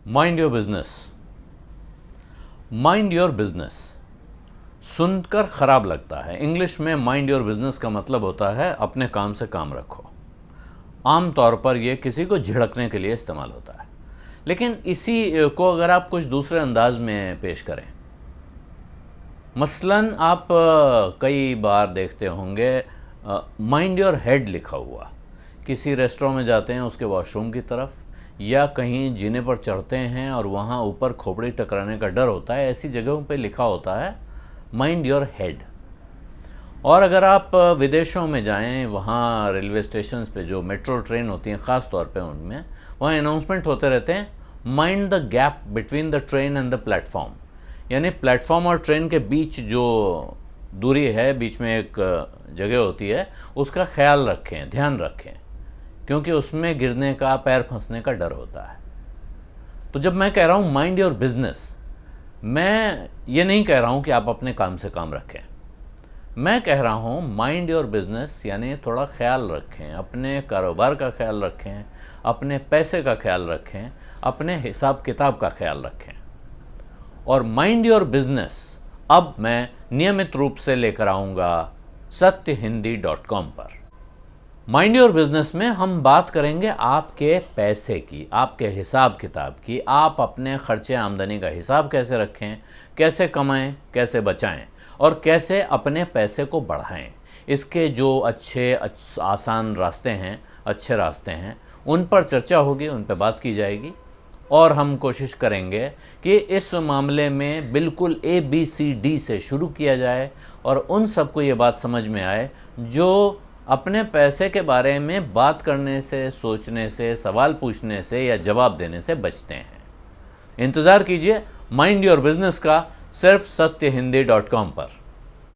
Mind your business. Mind your business सुनकर खराब लगता है। इंग्लिश में माइंड योर बिजनेस का मतलब होता है अपने काम से काम रखो। आमतौर पर यह किसी को झिड़कने के लिए इस्तेमाल होता है, लेकिन इसी को अगर आप कुछ दूसरे अंदाज में पेश करें, मसलन आप कई बार देखते होंगे माइंड योर हेड लिखा हुआ किसी रेस्टोरेंट में जाते हैं, उसके वॉशरूम की तरफ, या कहीं जीने पर चढ़ते हैं और वहाँ ऊपर खोपड़ी टकराने का डर होता है, ऐसी जगहों पे लिखा होता है माइंड योर हेड। और अगर आप विदेशों में जाएं, वहाँ रेलवे स्टेशन पे जो मेट्रो ट्रेन होती हैं ख़ास तौर पे उनमें वहाँ अनाउंसमेंट होते रहते हैं, mind the gap between the train and the platform, यानी प्लेटफॉर्म और ट्रेन के बीच जो दूरी है, बीच में एक जगह होती है, उसका ख्याल रखें, ध्यान रखें, क्योंकि उसमें गिरने का, पैर फंसने का डर होता है। तो जब मैं कह रहा हूँ माइंड योर बिजनेस, मैं ये नहीं कह रहा हूँ कि आप अपने काम से काम रखें। मैं कह रहा हूँ माइंड योर बिजनेस यानी थोड़ा ख्याल रखें, अपने कारोबार का ख्याल रखें, अपने पैसे का ख्याल रखें, अपने हिसाब किताब का ख्याल रखें। और माइंड योर बिजनेस अब मैं नियमित रूप से लेकर आऊँगा satyhindi.com पर। माइंड योर बिजनेस में हम बात करेंगे आपके पैसे की, आपके हिसाब किताब की। आप अपने खर्चे आमदनी का हिसाब कैसे रखें, कैसे कमाएं, कैसे बचाएं और कैसे अपने पैसे को बढ़ाएं। इसके जो आसान रास्ते हैं, अच्छे रास्ते हैं, उन पर चर्चा होगी, उन पर बात की जाएगी। और हम कोशिश करेंगे कि इस मामले में बिल्कुल ABCD से शुरू किया जाए और उन सबको ये बात समझ में आए जो अपने पैसे के बारे में बात करने से, सोचने से, सवाल पूछने से या जवाब देने से बचते हैं। इंतज़ार कीजिए माइंड योर बिजनेस का सिर्फ satyhindi.com पर।